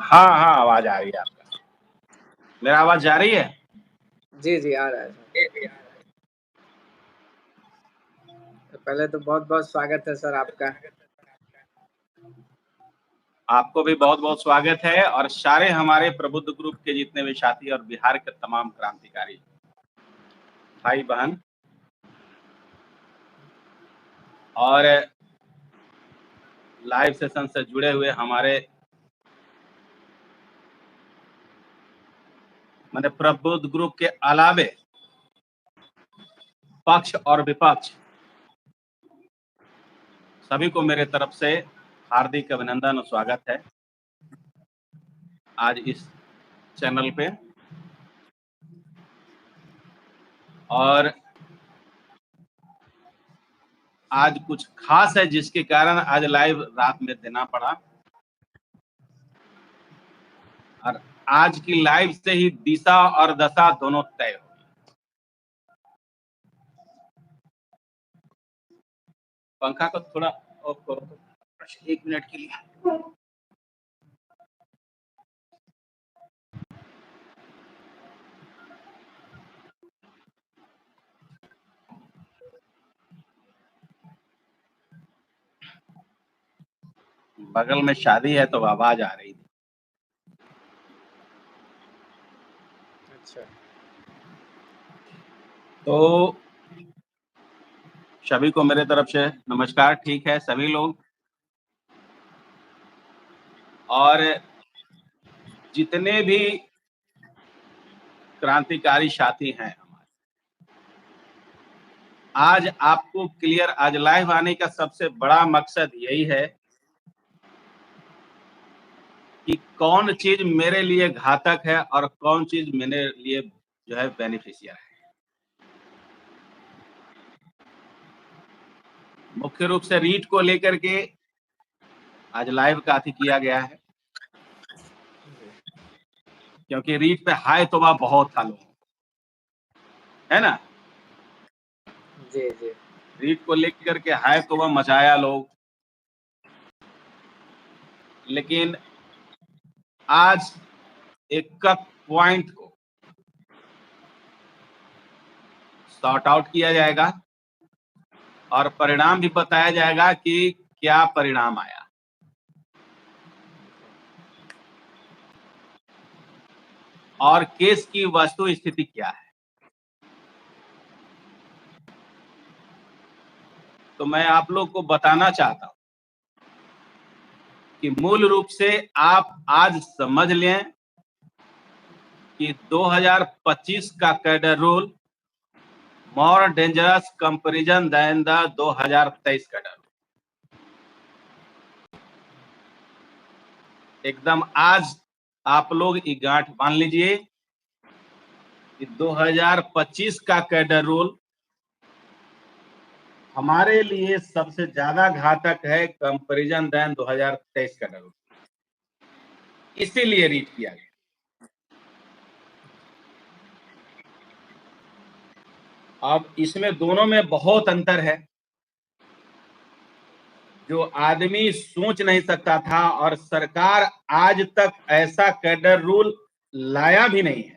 हाँ हाँ, आवाज आ रही है आपका। मेरा आवाज जा रही है? जी, जी, आ रहा है सर। तो पहले तो बहुत-बहुत स्वागत है सर आपका। आपको भी बहुत बहुत स्वागत है और सारे हमारे प्रबुद्ध ग्रुप के जितने भी साथी और बिहार के तमाम क्रांतिकारी भाई बहन और लाइव सेशन से जुड़े हुए हमारे मैंने प्रबुद्ध ग्रुप के अलावे पक्ष और विपक्ष सभी को मेरे तरफ से हार्दिक अभिनंदन और स्वागत है आज इस चैनल पे। और आज कुछ खास है जिसके कारण आज लाइव रात में देना पड़ा और आज की लाइव से ही दिशा और दशा दोनों तय हो। पंखा को थोड़ा ऑफ करो तो 1 मिनट के लिए। बगल में शादी है तो आवाज आ रही थी। अच्छा। तो सभी को मेरे तरफ से नमस्कार। ठीक है सभी लोग, और जितने भी क्रांतिकारी साथी हैं हमारे, आज आपको क्लियर, आज लाइव आने का सबसे बड़ा मकसद यही है कि कौन चीज मेरे लिए घातक है और कौन चीज मेरे लिए जो है बेनिफिशियल है। मुख्य रूप से रीट को लेकर के आज लाइव का किया गया है, क्योंकि रीट पे हाय तोबा बहुत था लोग, है ना। जी, जी। रीट को लेकर के हाय तोबा मचाया लोग, लेकिन आज एक पॉइंट को सॉर्ट आउट किया जाएगा और परिणाम भी बताया जाएगा कि क्या परिणाम आया। और केस की वस्तु स्थिति क्या है। तो मैं आप लोग को बताना चाहता हूं कि मूल रूप से आप आज समझ लें कि 2025 का cadre rule more dangerous comparison than the 2023 cadre. एकदम आज आप लोग ये गांठ बांध लीजिए कि 2025 का कैडर रूल हमारे लिए सबसे ज्यादा घातक है कंपैरिजन देन 2023 कैडर रूल, इसीलिए रीड किया गया। अब इसमें दोनों में बहुत अंतर है, जो आदमी सोच नहीं सकता था और सरकार आज तक ऐसा कैडर रूल लाया भी नहीं है।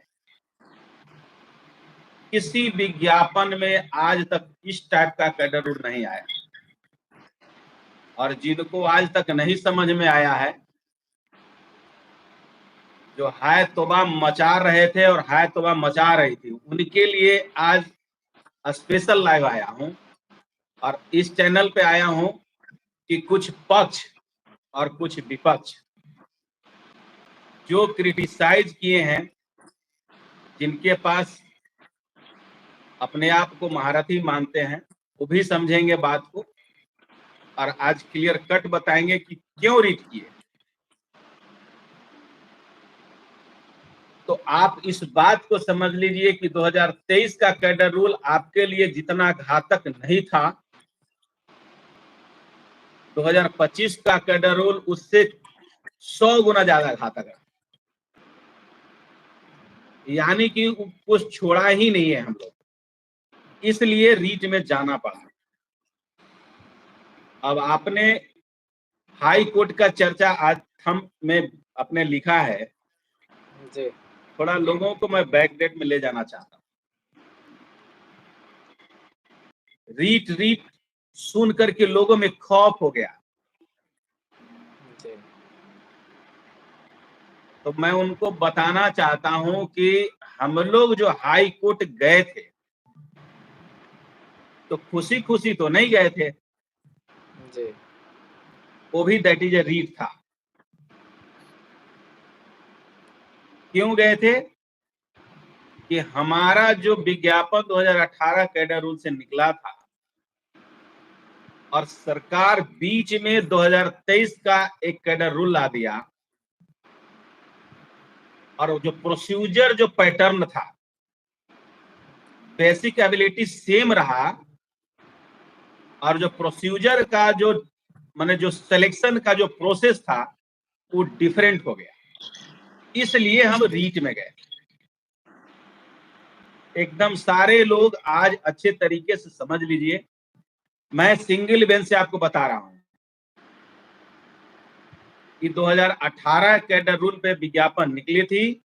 किसी विज्ञापन में आज तक इस टाइप का कैडर रूल नहीं आया, और जिनको आज तक नहीं समझ में आया है, जो हाय तोबा मचा रहे थे और हाय तोबा मचा रही थी, उनके लिए आज स्पेशल लाइव आया हूं और इस चैनल पे आया हूं कि कुछ पक्ष और कुछ विपक्ष जो क्रिटिसाइज किए हैं, जिनके पास अपने आप को महारथी मानते हैं, वो भी समझेंगे बात को और आज क्लियर कट बताएंगे कि क्यों रीट किए। तो आप इस बात को समझ लीजिए कि 2023 का कैडर रूल आपके लिए जितना घातक नहीं था, 2025 का कैडर रूल उससे 100 गुना ज्यादा घातक है। यानी कि कुछ छोड़ा ही नहीं है हम लोग, इसलिए रीट में जाना पड़ा। अब आपने हाई कोर्ट का चर्चा आज हम में अपने लिखा है, जी, थोड़ा लोगों को मैं बैकडेट में ले जाना चाहता हूँ। रीट रीट सुन करके लोगों में खौफ हो गया, जी, तो मैं उनको बताना चाहता हूं कि हम लोग जो हाई कोर्ट गए थे तो खुशी खुशी तो नहीं गए थे, जी, वो भी दैट इज ए रीट था। क्यों गए थे कि हमारा जो विज्ञापन 2018 कैडर रूल से निकला था और सरकार बीच में 2023 का एक कैडर रूल ला दिया, और जो प्रोसीजर जो पैटर्न था, बेसिक एबिलिटी सेम रहा, और जो प्रोसीजर का जो माने जो सिलेक्शन का जो प्रोसेस था वो डिफरेंट हो गया, इसलिए हम रीट में गए। एकदम सारे लोग आज अच्छे तरीके से समझ लीजिए, मैं सिंगल बेंच से आपको बता रहा हूं कि 2018 कैडर रूल पे विज्ञापन निकली थी,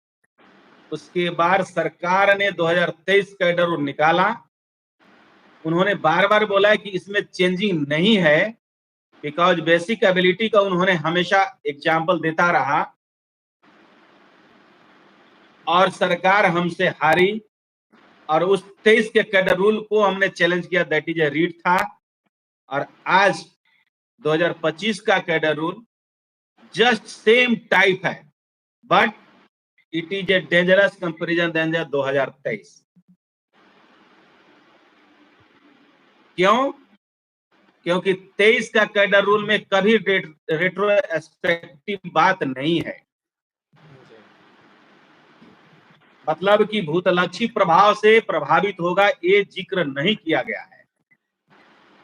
उसके बाद सरकार ने 2023 कैडर रूल निकाला। उन्होंने बार बार बोला है कि इसमें चेंजिंग नहीं है, बिकॉज बेसिक एबिलिटी का उन्होंने हमेशा एग्जाम्पल देता रहा, और सरकार हमसे हारी, और उस 23 के कैडर रूल को हमने चैलेंज किया, दैट इज ए रीट था। और आज 2025 का cadre rule just same type है, but it is a dangerous comparison than 2023। क्यों? क्योंकि 23 का कैडर रूल में कभी रेट्रोस्पेक्टिव बात नहीं है, जी, मतलब कि भूतलक्षी प्रभाव से प्रभावित होगा ये जिक्र नहीं किया गया है।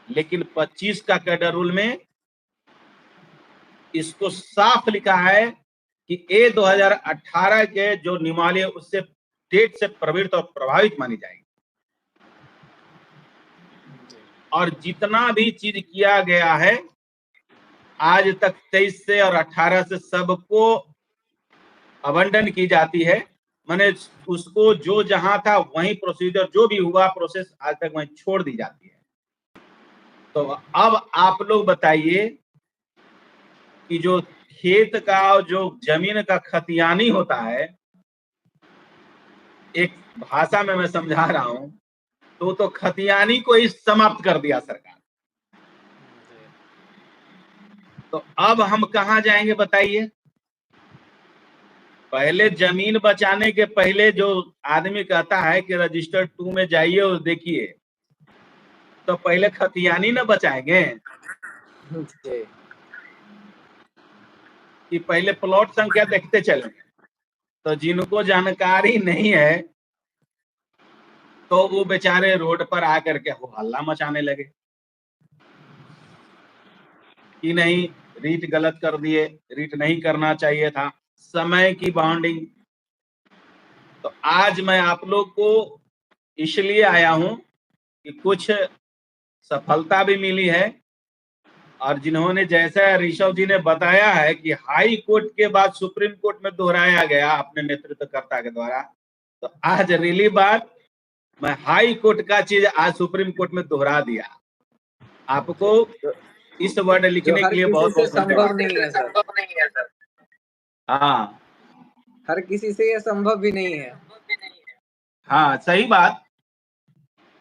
लेकिन 25 का कैडर रूल में इसको साफ लिखा है कि ये 2018 के जो नियमावली है उससे डेट से प्रवृत्त और प्रभावित मानी जाएगी, जी, और जितना भी चीज किया गया है आज तक 23 से और 18 से सबको अबंडन की जाती है, माने उसको जो जहां था वही प्रोसीजर जो भी हुआ प्रोसेस आज तक वहीं छोड़ दी जाती है। तो अब आप लोग बताइए कि जो खेत का और जो जमीन का खतियानी होता है, एक भाषा में मैं समझा रहा हूं, तो खतियानी को ही समाप्त कर दिया सरकार। जी, तो अब हम कहां जाएंगे बताइए? पहले जमीन बचाने के पहले जो आदमी कहता है कि रजिस्टर 2 में जाइए और देखिए, तो पहले खतियानी ना बचाएंगे जी, कि पहले प्लॉट संख्या देखते चलेंगे? तो जिनको जानकारी नहीं है तो वो बेचारे रोड पर आकर के हो हल्ला मचाने लगे कि नहीं, रीट गलत कर दिए, रीट नहीं करना चाहिए था, समय की बाउंडिंग। तो आज मैं आप लोग को इसलिए आया हूं कि कुछ सफलता भी मिली है, और जिन्होंने जैसा ऋषभ जी ने बताया है कि हाई कोर्ट के बाद सुप्रीम कोर्ट में दोहराया गया अपने नेतृत्वकर्ता के द्वारा, तो आज रिली बात, मैं हाई कोर्ट का चीज आज सुप्रीम कोर्ट में दोहरा दिया। आपको जो इस वर्ड जो लिखने के हर लिए किसी बहुत से बहुत संभव धन्यवाद। नहीं है सर, हाँ हर किसी से ये संभव भी नहीं है। हाँ, सही बात।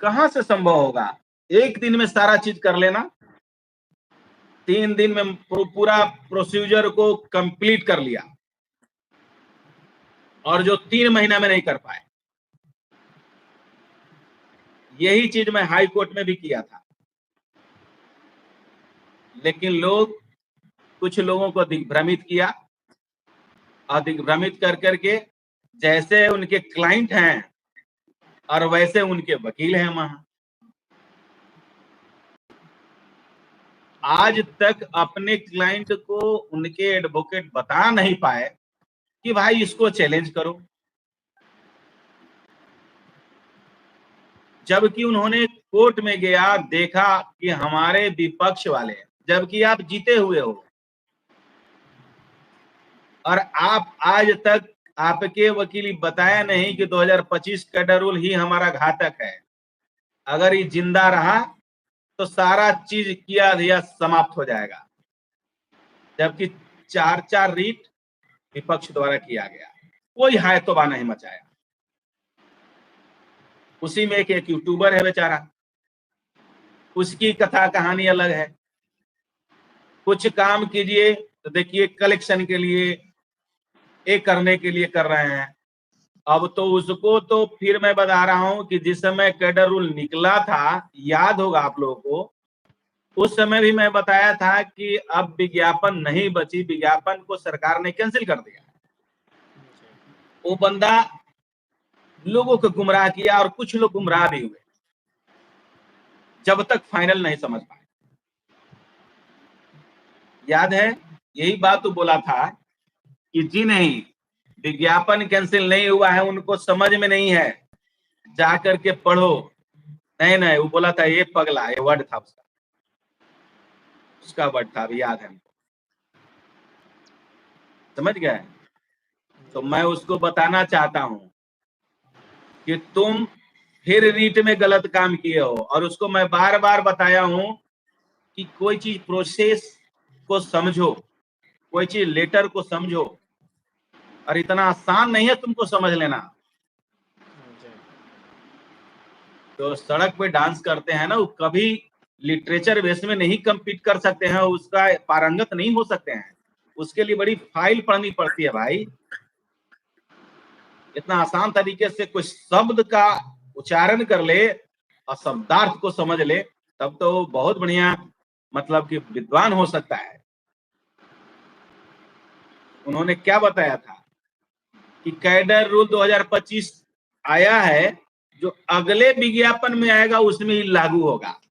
कहां से संभव होगा? एक दिन में सारा चीज कर लेना, 3 दिन में पूरा प्रोसीजर को कंप्लीट कर लिया, और जो 3 महीना में नहीं कर पाए, यही चीज मैं हाई कोर्ट में भी किया था। लेकिन लोग, कुछ लोगों को दिग्भ्रमित किया, और दिग्भ्रमित कर करके जैसे उनके क्लाइंट हैं और वैसे उनके वकील हैं वहां। आज तक अपने क्लाइंट को उनके एडवोकेट बता नहीं पाए कि भाई इसको चैलेंज करो, जबकि उन्होंने कोर्ट में गया, देखा कि हमारे विपक्ष वाले, जबकि आप जीते हुए हो, और आप आज तक आपके वकील बताया नहीं कि 2025 कैडर रूल ही हमारा घातक है। अगर ये जिंदा रहा तो सारा चीज किया दिया समाप्त हो जाएगा, जबकि 4 रीट विपक्ष द्वारा किया गया, कोई हाय तौबा नहीं मचाया। उसी में एक यूट्यूबर है बेचारा, उसकी कथा कहानी अलग है। कुछ काम कीजिए तो देखिए कलेक्शन के लिए, एक करने के लिए कर रहे हैं। अब तो उसको तो फिर मैं बता रहा हूं कि जिस समय कैडर रूल निकला था, याद होगा आप लोगों को, उस समय भी मैं बताया था कि अब विज्ञापन नहीं बची, विज्ञापन को सरकार ने कैंसिल कर दिया। वो बंदा लोगों को गुमराह किया और कुछ लोग गुमराह भी हुए जब तक फाइनल नहीं समझ पाए। याद है, यही बात तो बोला था कि जी नहीं, विज्ञापन कैंसिल नहीं हुआ है, उनको समझ में नहीं है, जा करके पढ़ो। नहीं नहीं, वो बोला था ये पगला, ये वर्ड था उसका वर्ड था, अभी याद है हमको, समझ गए। तो मैं उसको बताना चाहता हूं कि तुम फिर रीट में गलत काम किए हो, और उसको मैं बार बार बताया हूं कि कोई चीज प्रोसेस को समझो, कोई चीज लेटर को समझो, और इतना आसान नहीं है तुमको समझ लेना। तो सड़क पे डांस करते हैं ना, वो कभी लिटरेचर बेस में नहीं compete कर सकते हैं, उसका पारंगत नहीं हो सकते हैं, उसके लिए बड़ी फाइल पढ़नी पड़ती है भाई। इतना आसान तरीके से कुछ शब्द का उच्चारण कर ले और शब्दार्थ को समझ ले, तब तो बहुत बढ़िया मतलब कि विद्वान हो सकता है। उन्होंने क्या बताया था कि कैडर रूल 2025 आया है, जो अगले विज्ञापन में आएगा उसमें ही लागू होगा।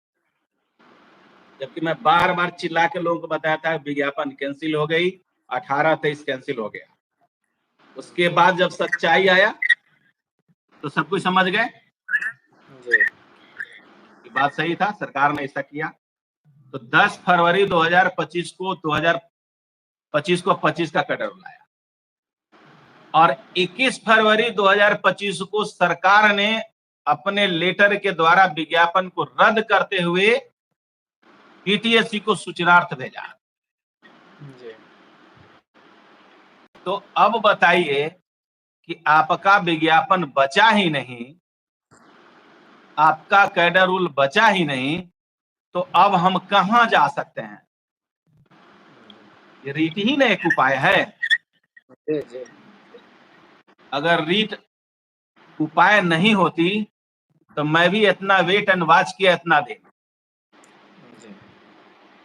जबकि मैं बार बार चिल्ला के लोगों को बताया था विज्ञापन कैंसिल हो गई, 18-23 कैंसिल हो गया। उसके बाद जब सच्चाई आया तो सब कुछ समझ गए कि बात सही था, सरकार ने ऐसा किया। तो 10 फरवरी 2025 को 25 का कैडर रूल आया, और 21 फरवरी 2025 को सरकार ने अपने लेटर के द्वारा विज्ञापन को रद्द करते हुए पीटीएससी को सूचनार्थ भेजा। तो अब बताइए कि आपका विज्ञापन बचा ही नहीं, आपका कैडर रूल बचा ही नहीं, तो अब हम कहां जा सकते हैं? ये रीट ही ना एक उपाय है। अगर रीट उपाय नहीं होती तो मैं भी इतना वेट एंड वॉच किया इतना दिन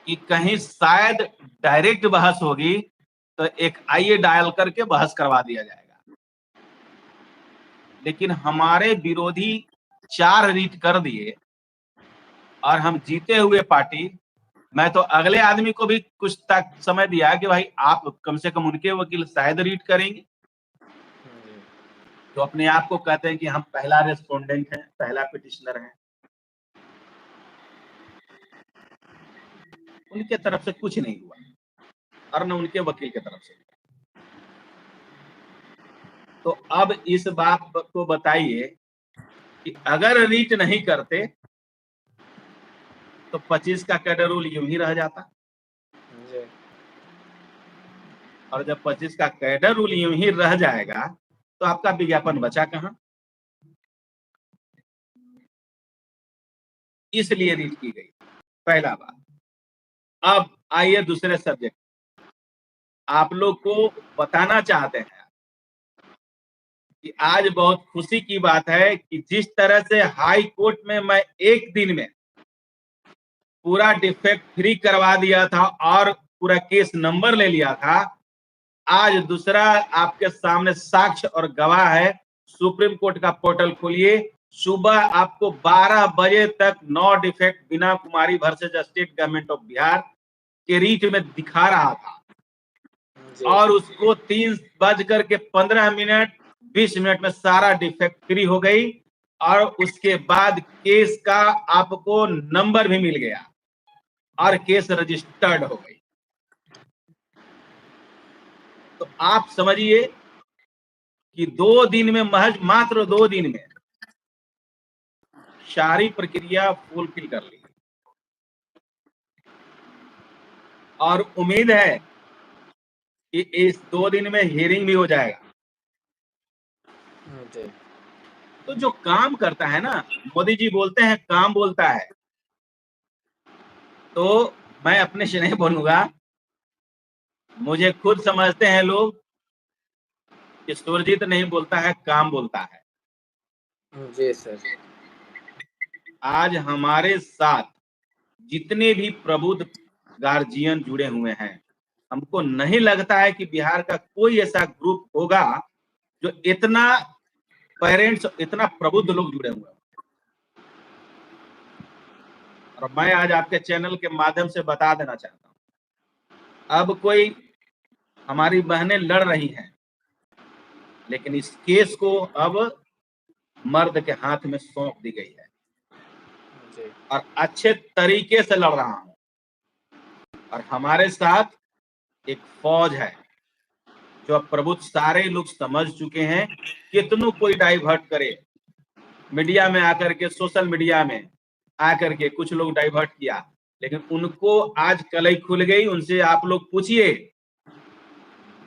कि कहीं शायद डायरेक्ट बहस होगी तो एक आईए डायल करके बहस करवा दिया जाएगा। लेकिन हमारे विरोधी 4 रीट कर दिए और हम जीते हुए पार्टी। मैं तो अगले आदमी को भी कुछ तक समय दिया कि भाई आप कम से कम उनके वकील शायद रीट करेंगे, तो अपने आप को कहते हैं कि हम पहला रेस्पोंडेंट हैं, पहला पिटिशनर हैं। उनके तरफ से कुछ नहीं हुआ और न उनके वकील की तरफ से। तो अब इस बात को बताइए कि अगर रीट नहीं करते तो 25 का कैडर रूल यूं ही रह जाता, और जब 25 का कैडर रूल यूं ही रह जाएगा तो आपका विज्ञापन बचा कहां? इसलिए रीट की गई, पहला बात। अब आइए दूसरे सब्जेक्ट, आप लोग को बताना चाहते हैं कि आज बहुत खुशी की बात है कि जिस तरह से हाई कोर्ट में मैं एक दिन में पूरा डिफेक्ट फ्री करवा दिया था और पूरा केस नंबर ले लिया था, आज दूसरा आपके सामने साक्ष्य और गवाह है। सुप्रीम कोर्ट का पोर्टल खोलिए, सुबह आपको 12 बजे तक no defect Beena Kumari versus state government of Bihar के रीट में दिखा रहा था, और उसको 3:15 20 मिनट में सारा डिफेक्ट फ्री हो गई, और उसके बाद केस का आपको नंबर भी मिल गया और केस रजिस्टर्ड हो गई। तो आप समझिए कि 2 दिन में, महज मात्र 2 दिन में सारी प्रक्रिया फुलफिल कर ली और उम्मीद है कि इस 2 दिन में हियरिंग भी हो जाएगा। जी। तो जो काम करता है ना, मोदी जी बोलते हैं काम बोलता है, तो मैं अपने से नहीं बोलूंगा, मुझे खुद समझते हैं लोग कि सुरजीत नहीं बोलता है, काम बोलता है। जी सर। आज हमारे साथ जितने भी प्रबुद्ध गार्जियन जुड़े हुए हैं, हमको नहीं लगता है कि बिहार का कोई ऐसा ग्रुप होगा जो इतना पेरेंट्स, इतना प्रबुद्ध लोग जुड़े हुए हैं। और मैं आज आपके चैनल के माध्यम से बता देना चाहता हूं, अब कोई हमारी बहनें लड़ रही हैं, लेकिन इस केस को अब मर्द के हाथ में सौंप दी गई है जी। और अच्छे तरीके से लड़ रहा हूं। और हमारे साथ एक फौज है जो अब प्रबुद्ध सारे लोग समझ चुके हैं। कितनों कोई डाइवर्ट करे, मीडिया में आकर के, सोशल मीडिया में आकर के कुछ लोग डाइवर्ट किया, लेकिन उनको आज कलई खुल गई। उनसे आप लोग पूछिए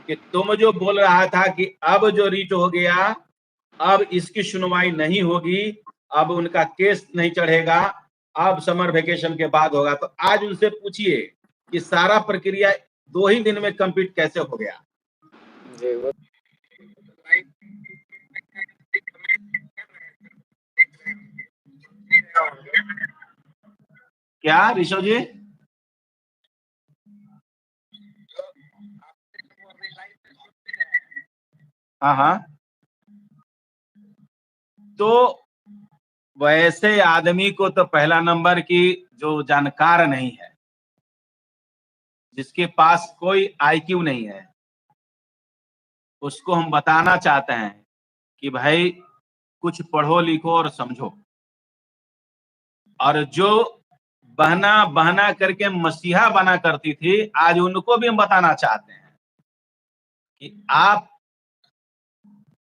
कि तुम जो बोल रहा था कि अब जो रीट हो गया, अब इसकी सुनवाई नहीं होगी, अब उनका केस नहीं चढ़ेगा, अब समर वेकेशन के बाद होगा, तो आज उनसे पूछिए कि सारा प्रक्रिया 2 ही दिन में कंप्लीट कैसे हो गया। जी वो क्या ऋषभ जी? हाँ हाँ, तो वैसे आदमी को तो पहला नंबर की जो जानकार नहीं है, जिसके पास कोई आईक्यू नहीं है, उसको हम बताना चाहते हैं कि भाई कुछ पढ़ो लिखो और समझो। और जो बहना बहना करके मसीहा बना करती थी, आज उनको भी हम बताना चाहते हैं कि आप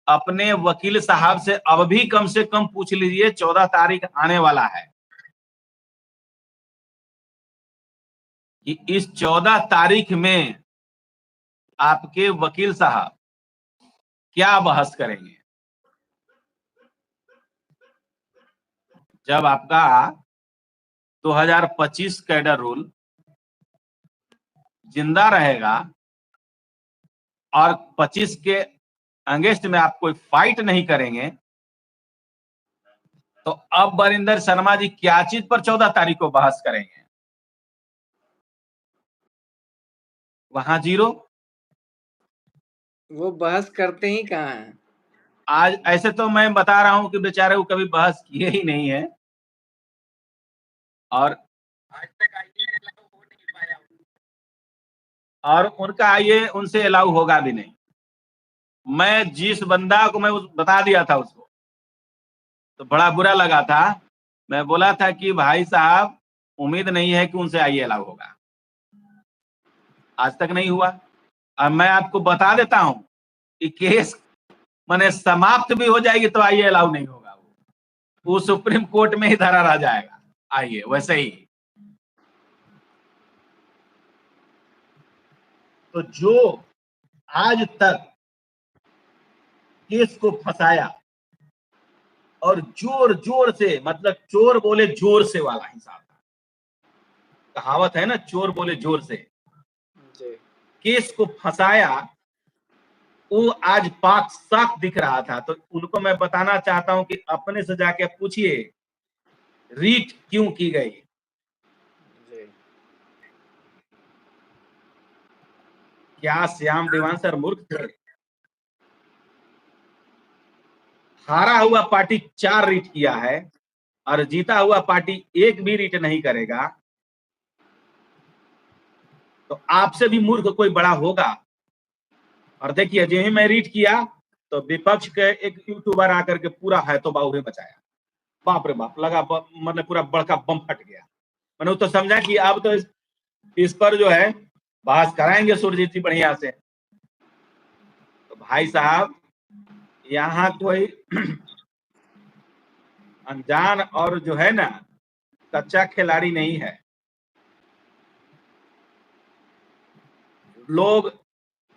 अपने वकील साहब से अब भी कम से कम पूछ लीजिए, 14 तारीख आने वाला है, कि इस 14 तारीख में आपके वकील साहब क्या बहस करेंगे। जब आपका 2025 कैडर रूल जिंदा रहेगा और 25 के अगेंस्ट में आप कोई फाइट नहीं करेंगे, तो अब बरिंदर शर्मा जी क्या चीज पर 14 तारीख को बहस करेंगे? वहां जीरो। वो बहस करते ही कहाँ हैं। आज ऐसे तो मैं बता रहा हूं कि बेचारे वो कभी बहस किए ही नहीं है और आज तक हो नहीं पाया, और उनका आइए उनसे अलाउ होगा भी नहीं। मैं जिस बंदा को मैं बता दिया था उसको, तो बड़ा बुरा लगा था। मैं बोला था कि भाई साहब उम्मीद नहीं है कि उनसे आइए अलाउ होगा, आज तक नहीं हुआ। और मैं आपको बता देता हूं कि केस माने समाप्त भी हो जाएगी तो आइए अलाउ नहीं होगा, वो सुप्रीम कोर्ट में ही धरा रह जाएगा। आइए वैसे ही। तो जो आज तक केस को फंसाया और जोर जोर से, मतलब चोर बोले जोर से वाला हिसाब था, कहावत है ना, चोर बोले जोर से, जी। केस को फंसाया, वो आज पाक साफ दिख रहा था। तो उनको मैं बताना चाहता हूं कि अपने से जाके पूछिए रीट क्यों की गई। जी। क्या श्याम देवान सर मूर्ख थे? हारा हुआ पार्टी 4 रीट किया है और जीता हुआ पार्टी 1 भी रीट नहीं करेगा, तो आपसे भी मूर्ख कोई बड़ा होगा। और देखिए जो ही मैं रीट किया तो विपक्ष के एक यूट्यूबर आकर के पूरा है तो बाहुरे मचाया, बाप रे बाप, लगा मतलब पूरा बड़का बम फट गया। मैंने तो समझा कि अब तो इस पर जो है बहस कराएंगे सुरजीत जी बढ़िया से। तो भाई साहब, यहाँ कोई अनजान और जो है ना कच्चा खिलाड़ी नहीं है। लोग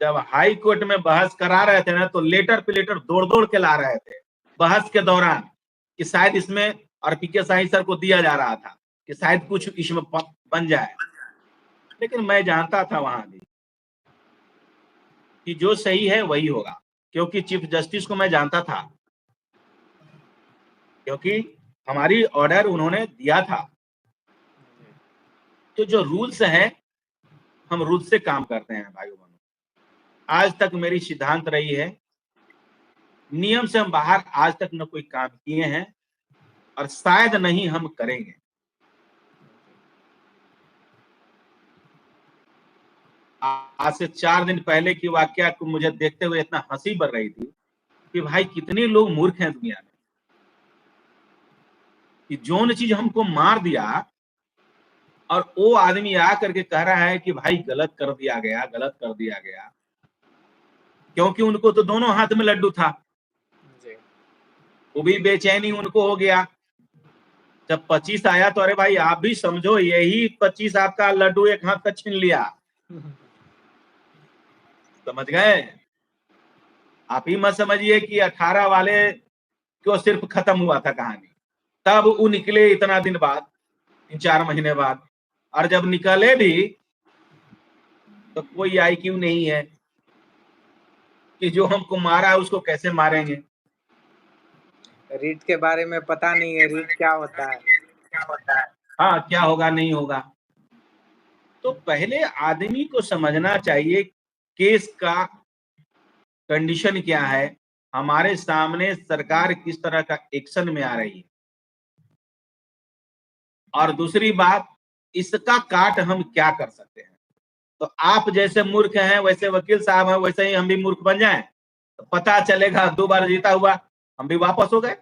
जब हाई कोर्ट में बहस करा रहे थे ना, तो लेटर पे लेटर दौड़ दौड़ के ला रहे थे बहस के दौरान कि शायद इसमें, और पीके साही सर को दिया जा रहा था कि शायद कुछ इसमें बन जाए। लेकिन मैं जानता था वहां भी कि जो सही है वही होगा, क्योंकि चीफ जस्टिस को मैं जानता था, क्योंकि हमारी ऑर्डर उन्होंने दिया था। तो जो रूल्स हैं, हम रूल्स से काम करते हैं भाइयों बहनों। आज तक मेरी सिद्धांत रही है, नियम से हम बाहर आज तक न कोई काम किए हैं और शायद नहीं हम करेंगे। आज से 4 दिन पहले की वाकया को मुझे देखते हुए इतना हंसी बढ़ रही थी कि भाई कितने लोग मूर्ख हैं दुनिया में, कि जो चीज हमको मार दिया और वो आदमी आ करके कह रहा है कि भाई गलत कर दिया गया, गलत कर दिया गया, क्योंकि उनको तो दोनों हाथ में लड्डू था। वो भी बेचैनी उनको हो गया। जब 25 आया तो अरे भाई आप भी समझो, यही 25 आपका लड्डू एक हाथ का छीन लिया। समझ गए? आप ही मत समझिए कि 18 वाले को सिर्फ खत्म हुआ था कहानी, तब वो निकले इतना दिन बाद, 3-4 महीने बाद, और जब निकले भी तो कोई आईक्यू नहीं है कि जो हमको मारा है उसको कैसे मारेंगे। रीट के बारे में पता नहीं है, रीट क्या होता है। हाँ, क्या होगा नहीं होगा। तो पहले आदमी को समझना चाहिए केस का कंडीशन क्या है, हमारे सामने सरकार किस तरह का एक्शन में आ रही है, और दूसरी बात, इसका काट हम क्या कर सकते हैं। तो आप जैसे मूर्ख हैं, वैसे वकील साहब हैं, वैसे ही हम भी मूर्ख बन जाएं, तो पता चलेगा 2 बार जीता हुआ हम भी वापस हो गए।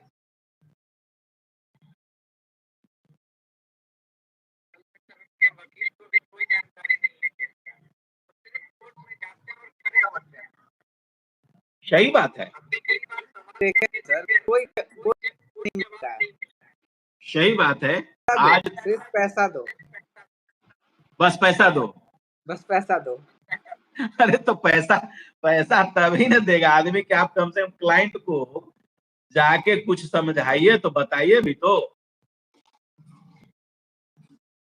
सही बात है, देखें सर, कोई नहीं मिलता है। सही बात है। आज सिर्फ पैसा दो, बस पैसा दो। बस पैसा दो। अरे तो पैसा पैसा तभी न देगा आदमी कि आप कम से कम क्लाइंट को जाके कुछ समझाइए तो बताइए भी तो।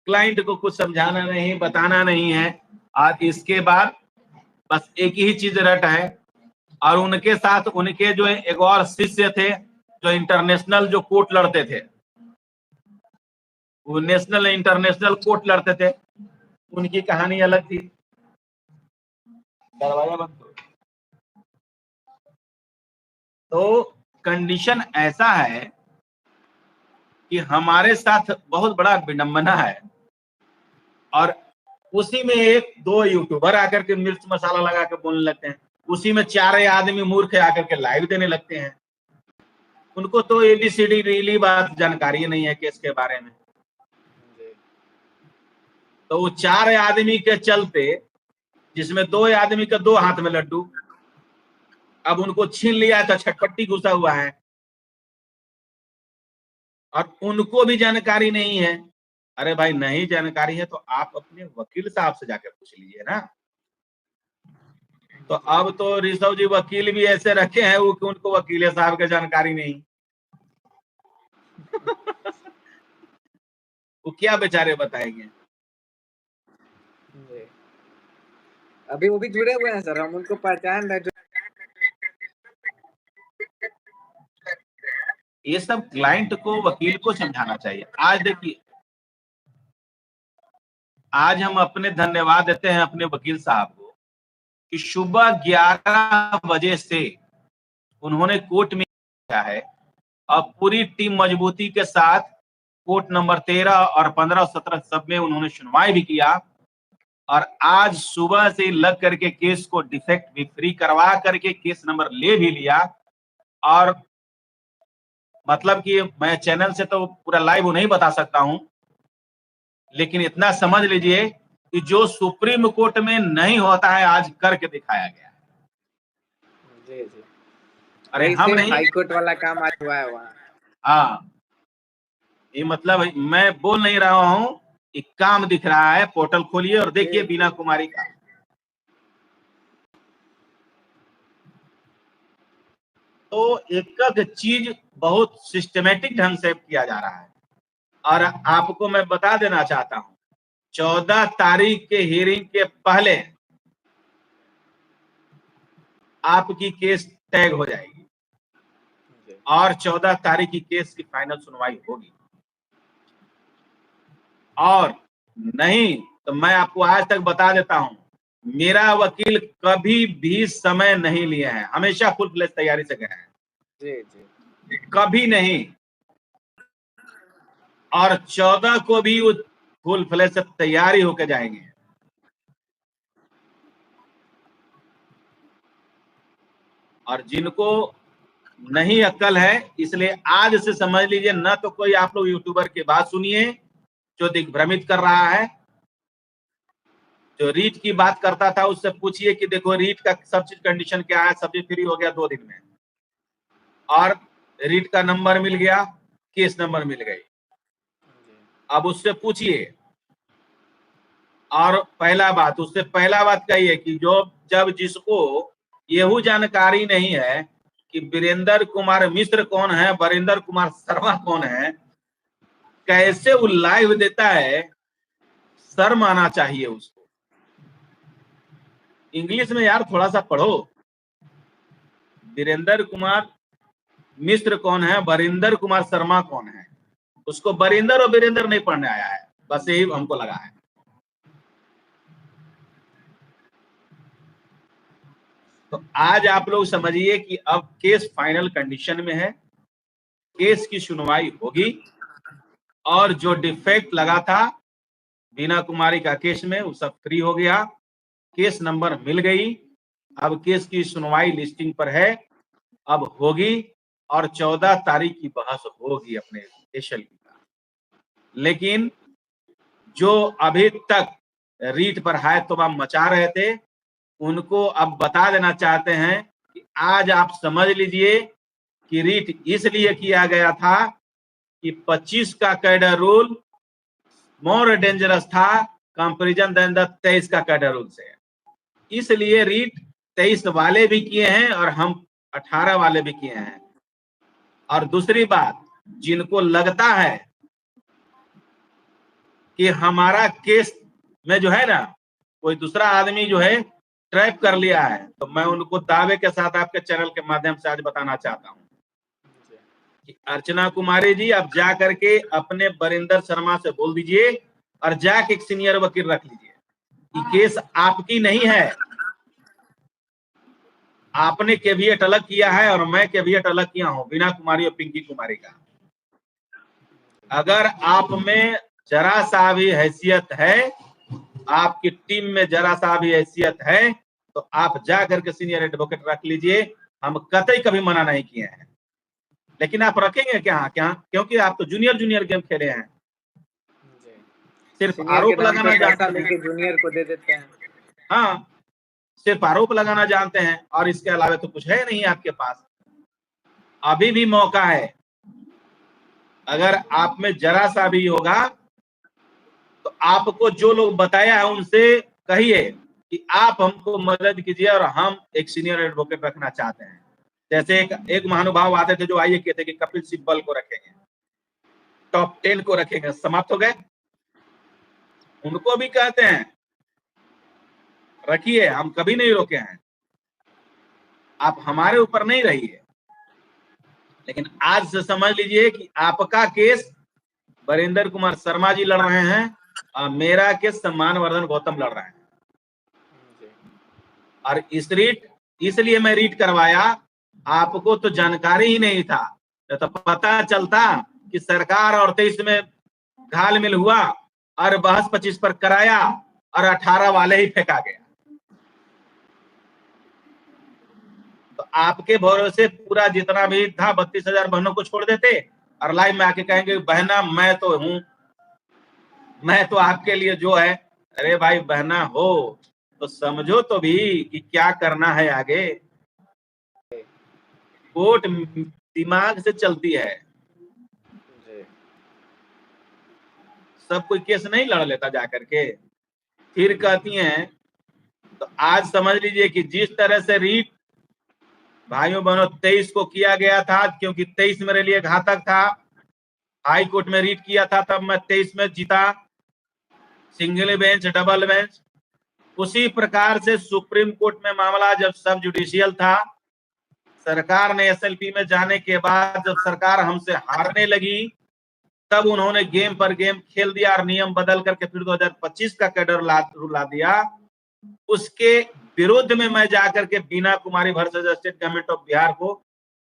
क्लाइंट को कुछ समझाना नहीं, बताना नहीं है, और इसके बाद बस एक ही चीज रट है। और उनके साथ उनके जो एक और शिष्य थे जो इंटरनेशनल जो कोर्ट लड़ते थे, वो नेशनल इंटरनेशनल कोर्ट लड़ते थे, उनकी कहानी अलग थी। दरवाजा बंद करो। तो कंडीशन ऐसा है कि हमारे साथ बहुत बड़ा विडंबना है, और उसी में 1-2 यूट्यूबर आकर के मिर्च मसाला लगा के बोलने लगते हैं, उसी में 4 आदमी मूर्ख आकर के लाइव देने लगते हैं। उनको तो एबीसीडी रियली बात जानकारी नहीं है केस के बारे में। तो वो 4 आदमी के चलते, जिसमें 2 आदमी का 2 हाथ में लड्डू, अब उनको छीन लिया तो छटपट्टी घुसा हुआ है, और उनको भी जानकारी नहीं है। अरे भाई नहीं जानकारी है तो आप अपने वकील साहब से जाकर पूछ लीजिए ना। तो अब तो ऋषभ जी वकील भी ऐसे रखे हैं वो कि उनको वकील साहब की जानकारी नहीं। वो क्या बेचारे बताएंगे। अभी वो भी जुड़े हुए हैं सर, हम उनको पहचान रहे। ये सब क्लाइंट को, वकील को समझाना चाहिए। आज देखिए, आज हम अपने धन्यवाद देते हैं अपने वकील साहब को कि सुबह 11 बजे से उन्होंने कोर्ट में किया है, और पूरी टीम मजबूती के साथ कोर्ट नंबर 13 और 15 17 सब में उन्होंने सुनवाई भी किया, और आज सुबह से लग करके केस को डिफेक्ट भी फ्री करवा करके केस नंबर ले भी लिया। और मतलब कि मैं चैनल से तो पूरा लाइव नहीं बता सकता हूं, लेकिन इतना समझ लीजिए कि जो सुप्रीम कोर्ट में नहीं होता है आज करके दिखाया गया है। जी जी। अरे वही हम सिर्फ नहीं, हाई कोर्ट वाला काम आज हुआ है वहाँ। हाँ, ये मतलब मैं बोल नहीं रहा हूँ, एक काम दिख रहा है। पोर्टल खोलिए और देखिए जी बीना जी। कुमारी का। तो एक एक चीज बहुत सिस्टमेटिक ढंग से किया जा रहा है। और आपको मैं बता देना चाहता हूं, 14 तारीख के हियरिंग के पहले आपकी केस टैग हो जाएगी जी और 14 तारीख की केस की फाइनल सुनवाई होगी। और नहीं तो मैं आपको आज तक बता देता हूं, मेरा वकील कभी भी समय नहीं लिया है, हमेशा फुल फ्लेज तैयारी से गए हैं, जी जी। कभी नहीं। और 14 को भी वो फुल फ्लेज से तैयारी होकर जाएंगे। और जिनको नहीं अक्ल है, इसलिए आज से समझ लीजिए, न तो कोई आप लोग यूट्यूबर की बात सुनिए जो दिग्भ्रमित कर रहा है। जो रीट की बात करता था उससे पूछिए कि देखो रीट का सब चीज कंडीशन क्या है, सब चीज फ्री हो गया 2 दिन में, और रीट का नंबर मिल गया, केस नंबर मिल गई। अब उससे पूछिए। और उससे पहला बात कहिए कि जो जब जिसको यहू जानकारी नहीं है कि वीरेंद्र कुमार मिश्र कौन है, वरिंदर कुमार शर्मा कौन है, कैसे वो लाइव देता है, शर्म आना चाहिए उसको। इंग्लिश में यार थोड़ा सा पढ़ो। वीरेंद्र कुमार मिश्र कौन है, वरिंदर कुमार शर्मा कौन है। उसको वरिंदर और वीरेंद्र नहीं पढ़ने आया है, बस यही हमको लगा है। तो आज आप लोग समझिए कि अब केस फाइनल कंडीशन में है, केस की सुनवाई होगी। और जो डिफेक्ट लगा था बीना कुमारी का केस में, वो सब फ्री हो गया, केस नंबर मिल गई। अब केस की सुनवाई लिस्टिंग पर है, अब होगी। और 14 तारीख की बहस होगी अपने एशएल की। लेकिन जो अभी तक रीट पर हाय तौबा मचा रहे थे, उनको अब बता देना चाहते हैं कि आज आप समझ लीजिए कि रीट इसलिए किया गया था कि 25 का कैडर रूल मोर डेंजरस था कंपेरिजन देन द 23 का कैडर रूल से। इसलिए रीट 23 वाले भी किए हैं और हम 18 वाले भी किए हैं। और दूसरी बात, जिनको लगता है कि हमारा केस में जो है ना कोई दूसरा आदमी जो है ट्रैप कर लिया है, तो मैं उनको दावे के साथ आपके चैनल के माध्यम से आज बताना चाहता हूं कि अर्चना कुमारी जी, आप जा करके अपने वरिंदर शर्मा से बोल दीजिए और जाके एक सीनियर वकील रख लीजिए कि केस आपकी नहीं है। आपने केवीएट अलग किया है और मैं केवीएट अलग किया हूं, बीना कुमारी और पिंकी कुमारी का। अगर आप में जरा सा भी हैसियत है, आपकी टीम में जरा सा भी हैसियत है, तो आप जा करके सीनियर एडवोकेट रख लीजिए। हम कतई कभी मना नहीं किए हैं, लेकिन आप रखेंगे क्या? क्योंकि आप तो जूनियर गेम खेले हैं, सिर्फ सीनियर के आरोप नाम पे लगाना पैसा जानते हैं। लेके जूनियर को दे देते हैं। हाँ, सिर्फ आरोप लगाना जानते हैं और इसके अलावा तो कुछ है नहीं आपके पास। अभी भी मौका है, अगर आप में जरा सा भी होगा तो आपको जो लोग बताया है उनसे कहिए कि आप हमको मदद कीजिए और हम एक सीनियर एडवोकेट रखना चाहते हैं। जैसे एक महानुभाव आते थे जो आइए कहते कि कपिल सिब्बल को रखेंगे, टॉप 10 को रखेंगे, समाप्त हो गए। उनको भी कहते हैं रखिए, हम कभी नहीं रोके हैं, आप हमारे ऊपर नहीं रहिए। लेकिन आज से समझ लीजिए कि आपका केस वरिंदर कुमार शर्मा जी लड़ रहे हैं और मेरा केस सम्मानवर्धन गौतम लड़ रहे हैं। और इस रीट इसलिए मैं रीट करवाया, आपको तो जानकारी ही नहीं था, तो पता चलता कि सरकार और 23 में घालमिल हुआ और बहस 25 पर कराया और 18 वाले ही फेंका गया। तो आपके भरोसे पूरा जितना भी था 32,000 बहनों को छोड़ देते और लाइव में आके कहेंगे बहना मैं तो हूं, मैं तो आपके लिए जो है। अरे भाई बहना हो तो समझो तो भी कि क्या करना है आगे। कोर्ट दिमाग से चलती है, जी सब कोई केस नहीं लड़ लेता जाकर के। फिर कहती हैं, तो आज समझ लीजिए कि जिस तरह से रीट भाइयों बहनों 23 को किया गया था, क्योंकि 23 मेरे लिए घातक था, हाई कोर्ट में रीट किया था, तब मैं 23 में जीता, सिंगल बेंच डबल बेंच। उसी प्रकार से सुप्रीम कोर्ट में मामला जब सब जुडिशियल था, सरकार ने एसएलपी में जाने के बाद जब सरकार हमसे हारने लगी, तब उन्होंने गेम पर गेम खेल दिया और नियम बदल करके फिर 2025 का कैडर ला दिया। उसके विरुद्ध में मैं जाकर के Beena Kumari versus state government of Bihar को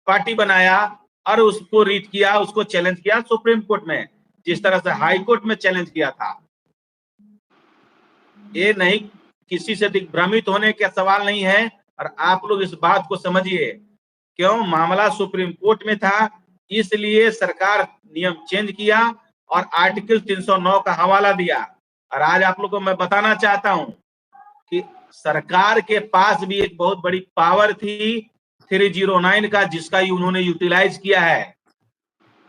पार्टी बनाया और उसको रीट किया, उसको चैलेंज किया सुप्रीम कोर्ट में, जिस तरह से हाई कोर्ट में चैलेंज किया था। ये नहीं, किसी से दिग्भ्रमित होने का सवाल नहीं है, और आप लोग इस बात को समझिए, क्यों मामला सुप्रीम कोर्ट में था, इसलिए सरकार नियम चेंज किया और आर्टिकल 309 का हवाला दिया। और आज आप लोग को मैं बताना चाहता हूं कि सरकार के पास भी एक बहुत बड़ी पावर थी 309 का, जिसका उन्होंने यूटिलाइज किया है।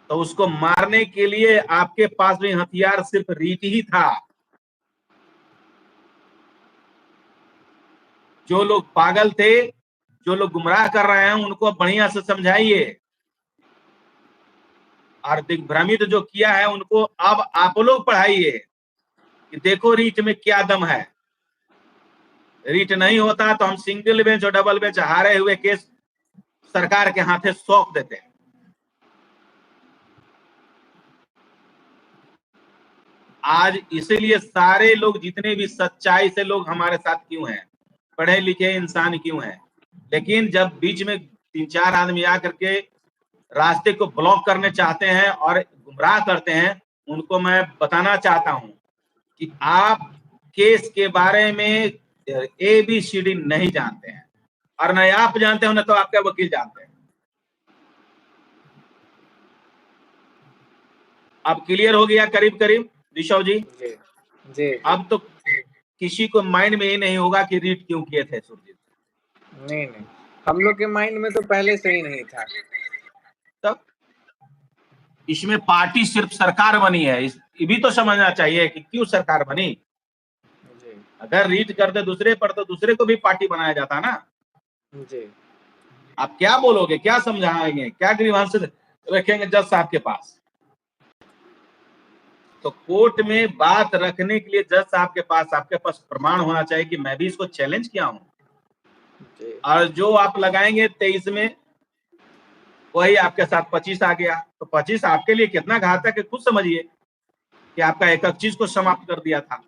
तो उसको मारने के लिए आपके पास भी हथियार सिर्फ रीट ही था। जो लोग पागल थे, जो लोग गुमराह कर रहे हैं, उनको बढ़िया से समझाइए, और दिग्भ्रमित जो किया है उनको अब आप लोग पढ़ाइए कि देखो रीट में क्या दम है। रीट नहीं होता तो हम सिंगल बेंच और डबल बेंच हारे हुए केस सरकार के हाथे सौंप देते हैं। आज इसीलिए सारे लोग, जितने भी सच्चाई से लोग हमारे साथ क्यों हैं, पढ़े लिखे इंसान क्यों हैं, लेकिन जब बीच में 3-4 आदमी आकर के रास्ते को ब्लॉक करने चाहते हैं और गुमराह करते हैं, उनको मैं बताना चाहता हूं कि आप केस के बारे में ABCD नहीं जानते हैं, और न आप जानते हो न तो आपका वकील जानते हैं। अब क्लियर हो गया करीब करीब ऋषभ जी? जी जी अब तो किसी को माइंड में ये नहीं होगा कि रीट क्यों किए थे सुरजीत। नहीं नहीं, हम लोग के माइंड में तो पहले से ही नहीं था। तब इसमें पार्टी सिर्फ सरकार बनी है, ये भी तो समझना चाहिए कि क्यों सरकार बनी। जी अगर रीट करते दूसरे पर तो दूसरे को भी पार्टी बनाया जाता ना। जी आप क्या बोलोगे, क्या समझाएंगे, क्या ग्रीवांस रखेंगे जज साहब के पास? तो कोर्ट में बात रखने के लिए जज साहब के पास आपके पास प्रमाण होना चाहिए कि मैं भी इसको चैलेंज किया हूं। जी और जो आप लगाएंगे 23 में, वही आपके साथ 25 आ गया, तो 25 आपके लिए कितना घातक है खुद समझिए, कि आपका एक एक चीज को समाप्त कर दिया था।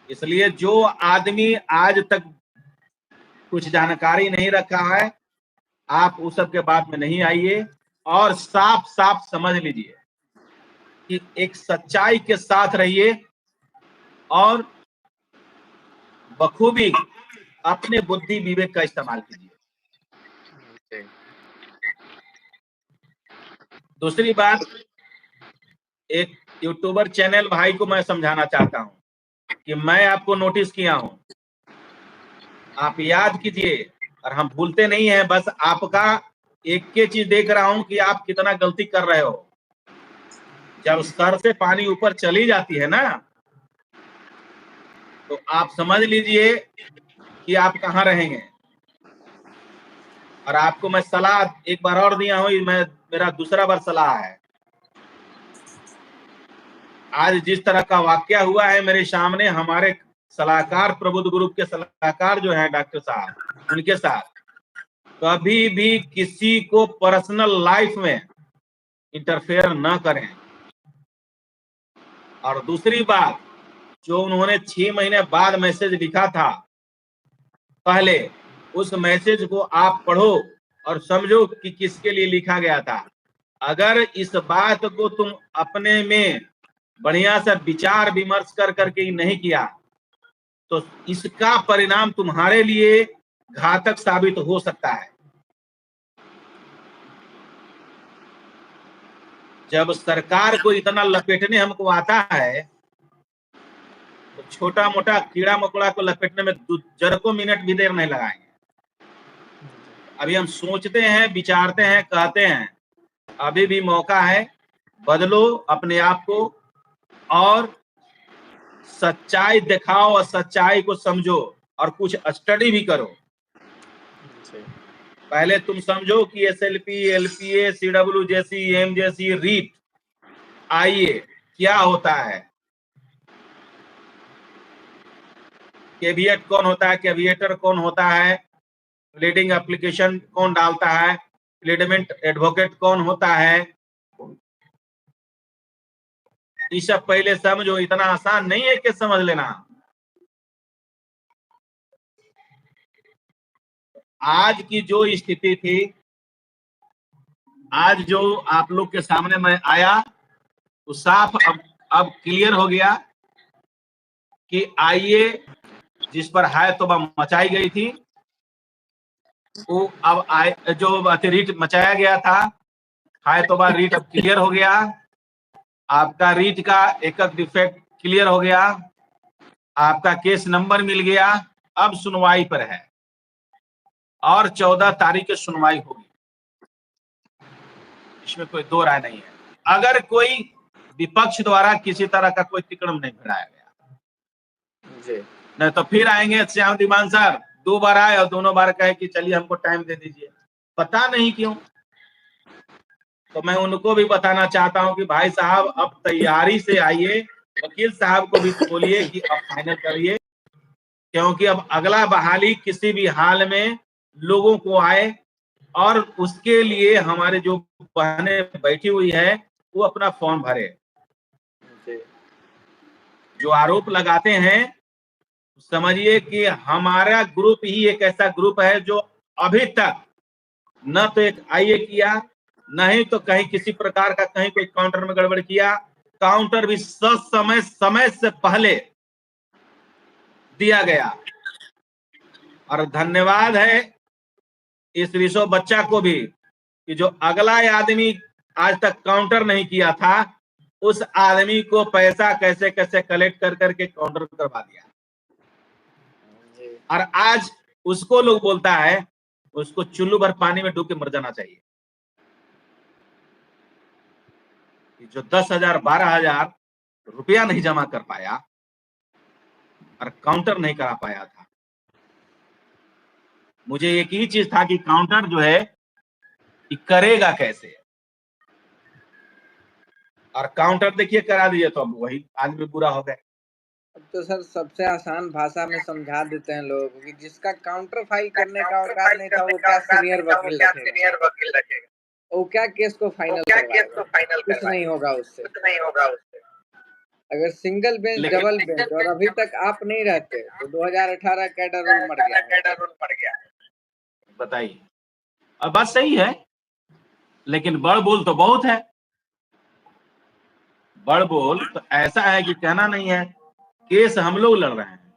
इसलिए जो आदमी आज तक कुछ जानकारी नहीं रखा है, आप उस सब के बात में नहीं आइए, और साफ साफ समझ लीजिए कि एक सच्चाई के साथ रहिए और बखूबी अपने बुद्धि विवेक का इस्तेमाल कीजिए। जी दूसरी बात, एक यूट्यूबर चैनल भाई को मैं समझाना चाहता हूं कि मैं आपको नोटिस किया हूं, आप याद कीजिए, और हम भूलते नहीं हैं, बस आपका एक के चीज देख रहा हूं कि आप कितना गलती कर रहे हो। जब सर से पानी ऊपर चली जाती है ना, तो आप समझ लीजिए कि आप कहां रहेंगे। और आपको मैं सलाह एक बार और दिया हूं, मेरा दूसरा बार सलाह है। आज जिस तरह का वाकया हुआ है मेरे सामने, हमारे सलाहकार प्रबुद्ध ग्रुप के सलाहकार जो हैं डॉक्टर साहब, उनके साथ कभी भी किसी को पर्सनल लाइफ में इंटरफेयर न करें। और दूसरी बात, जो उन्होंने 6 महीने बाद मैसेज लिखा था, पहले उस मैसेज को आप पढ़ो और समझो कि किसके लिए लिखा गया था। अगर इस बात को तुम अपने में बढ़िया से विचार विमर्श कर करके नहीं किया, तो इसका परिणाम तुम्हारे लिए घातक साबित हो सकता है। जब सरकार को इतना लपेटने हमको आता है, तो छोटा मोटा कीड़ा मकोड़ा को लपेटने में जरकों मिनट भी देर नहीं लगाएंगे। अभी हम सोचते हैं, विचारते हैं, कहते हैं, अभी भी मौका है, बदलो अपने आप को और सच्चाई दिखाओ और सच्चाई को समझो और कुछ स्टडी भी करो। पहले तुम समझो कि एसएलपी, एलपीए, सीडब्ल्यू जैसी, एम जैसी, रीट, आईए क्या होता है, कैविएट कौन होता है, कैविएटर कौन होता है, लीडिंग एप्लीकेशन कौन डालता है, लीडमेंट एडवोकेट कौन होता है, ये सब पहले समझो। इतना आसान नहीं है कि समझ लेना। आज की जो स्थिति थी, आज जो आप लोग के सामने मैं आया, तो साफ अब क्लियर हो गया कि आईए जिस पर हाय तौबा मचाई गई थी, वो अब जो रीट मचाया गया था, हाय तौबा रीट अब क्लियर हो गया। आपका रीट का एकक डिफेक्ट क्लियर हो गया, आपका केस नंबर मिल गया, अब सुनवाई पर है और 14 तारीख की सुनवाई होगी, इसमें कोई दो राय नहीं है। अगर कोई विपक्ष द्वारा किसी तरह का कोई तिकड़म नहीं भिड़ाया गया जी, नहीं तो फिर आएंगे श्याम दीवान सर, 2 बार आए और दोनों बार कहे कि चलिए हमको टाइम दे दीजिए, पता नहीं क्यों। तो मैं उनको भी बताना चाहता हूं कि भाई साहब अब तैयारी से आइए, वकील साहब को भी बोलिए कि अब फाइनल करिए, क्योंकि अब अगला बहाली किसी भी हाल में लोगों को आए और उसके लिए हमारे जो बहनें बैठी हुई है वो अपना फॉर्म भरे। जो आरोप लगाते हैं समझिए कि हमारा ग्रुप ही एक ऐसा ग्रुप है जो अभी तक न तो एक आईए किया, नहीं तो कहीं किसी प्रकार का कहीं कोई काउंटर में गड़बड़ किया, काउंटर भी समय से पहले दिया गया। और धन्यवाद है इस ऋषभ बच्चा को भी कि जो अगला आदमी आज तक काउंटर नहीं किया था, उस आदमी को पैसा कैसे कैसे कलेक्ट कर करके काउंटर करवा दिया, और आज उसको लोग बोलता है उसको चुल्लू भर पानी में डूब के मर जाना चाहिए। जो 10,000 12,000 रुपया नहीं जमा कर पाया और काउंटर नहीं करा पाया था, मुझे एक ही चीज था कि काउंटर जो है कि करेगा कैसे, और काउंटर देखिए करा दिए तो अब वही आदमी बुरा हो गए। अब तो सर सबसे आसान भाषा में समझा देते हैं लोग कि जिसका काउंटर फाइल करने का औकात नहीं था वो क्या सीनियर वकील रखेगा, वो क्या केस को फाइनल करवाएगा, कुछ नहीं होगा उससे। अगर सिंगल बेंच डबल बेंच और अभी तक आप नहीं रहते तो 2018 कैडर रूल मर गया। बताइए, अब बात सही है, लेकिन बड़ बोल तो बहुत है। बड़ बोल तो ऐसा है कि कहना नहीं है, केस हम लोग लड़ रहे हैं,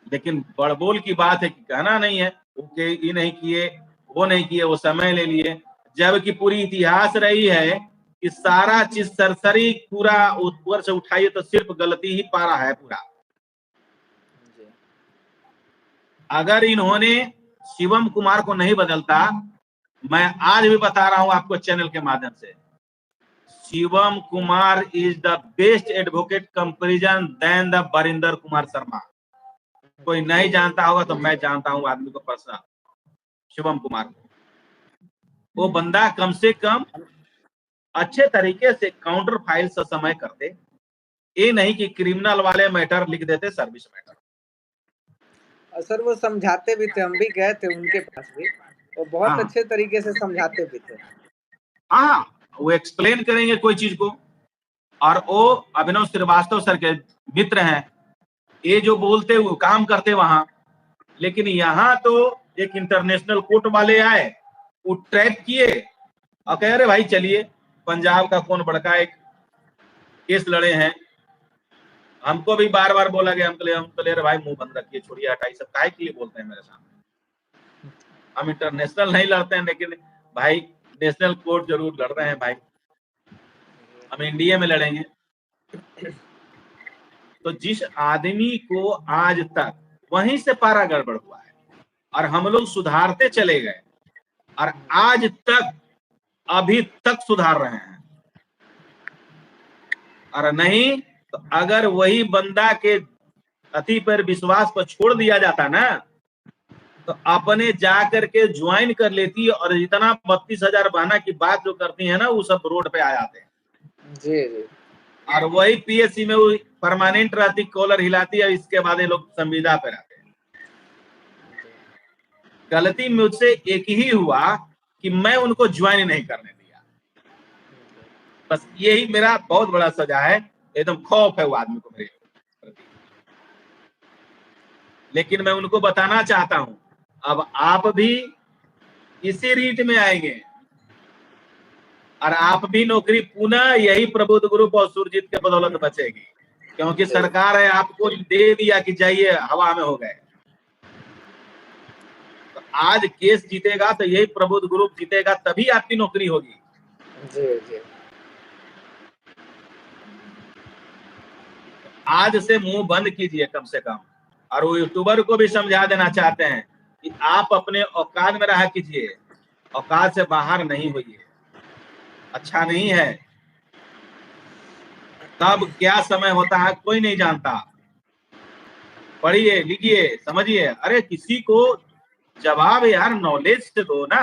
लेकिन बड़ बोल की बात है कि कहना नहीं है ओके ये नहीं किए, वो नहीं किए, वो समय ले लिए, जबकि पूरी इतिहास रही है कि सारा चीज सरसरी पूरा ऊपर से उठाइए तो सिर्फ गलती ही पा रहा है पूरा। अगर इन्होंने शिवम कुमार को नहीं बदलता, मैं आज भी बता रहा हूं आपको चैनल के माध्यम से, Shivam Kumar is the best advocate comparison than the Barinder Kumar Sharma. कोई नहीं जानता होगा तो मैं जानता हूं आदमी को पर्सनल, शिवम कुमार को। वो बंदा कम से कम अच्छे तरीके से काउंटर फाइल से समय करते, ये नहीं कि क्रिमिनल वाले मैटर लिख देते सर्विस मैटर। और सर वो समझाते भी थे, हम भी गए थे उनके पास भी, वो बहुत अच्छे तरीके से समझाते भी थे। हाँ, वो एक्सप्लेन करेंगे कोई चीज को, और वो अभिनव श्रीवास्तव सर के मित्र हैं, ये जो बोलते वो काम करते वहां। लेकिन यहाँ तो एक इंटरनेशनल कोर्ट वाले आए, वो ट्रैप किए और कह रहे भाई चलिए पंजाब का कौन बड़का एक केस लड़े हैं, हमको भी बार बार बोला गया, हम तो ले रहे भाई मुंह बंद रखिए, छोड़िए हटाइए, सब काहे के लिए बोलते हैं मेरे सामने, हम इंटरनेशनल नहीं लड़ते हैं, लेकिन भाई नेशनल कोर्ट जरूर लड़ रहे हैं भाई, हम इंडिया में लड़ेंगे। तो जिस आदमी को आज तक वहीं से पारा गड़बड़ हुआ है, और हम लोग सुधारते चले गए और आज तक अभी तक सुधार रहे हैं। और नहीं तो अगर वही बंदा के अति पर विश्वास पर छोड़ दिया जाता ना तो अपने जा करके ज्वाइन कर लेती और इतना 32,000 बहाना की बात जो करती है ना वो सब रोड पे आ जाते हैं। जी जी। और वही पीएससी में वो परमानेंट रहती, कॉलर हिलाती है, इसके बाद ये लोग संविदा पे रहते हैं। गलती मुझसे एक ही हुआ कि मैं उनको ज्वाइन नहीं करने दिया, बस यही मेरा बहुत बड़ा सजा है। एकदम खौफ है वो आदमी को मेरे प्रति। लेकिन मैं उनको बताना चाहता हूं अब आप भी इसी रीट में आएंगे और आप भी नौकरी पुनः यही प्रबुद्ध ग्रुप और सुरजीत के बदौलत बचेगी, क्योंकि सरकार है आपको दे दिया कि जाइए, हवा में हो गए। तो आज केस जीतेगा तो यही प्रबुद्ध ग्रुप जीतेगा, तभी आपकी नौकरी होगी। जी जी। आज से मुंह बंद कीजिए कम से कम। और वो यूट्यूबर को भी समझा देना चाहते हैं कि आप अपने औकात में रहा कीजिए, औकात से बाहर नहीं होइए, अच्छा नहीं है। कब क्या समय होता है कोई नहीं जानता। पढ़िए लिखिए समझिए। अरे किसी को जवाब यार नॉलेज से दो ना,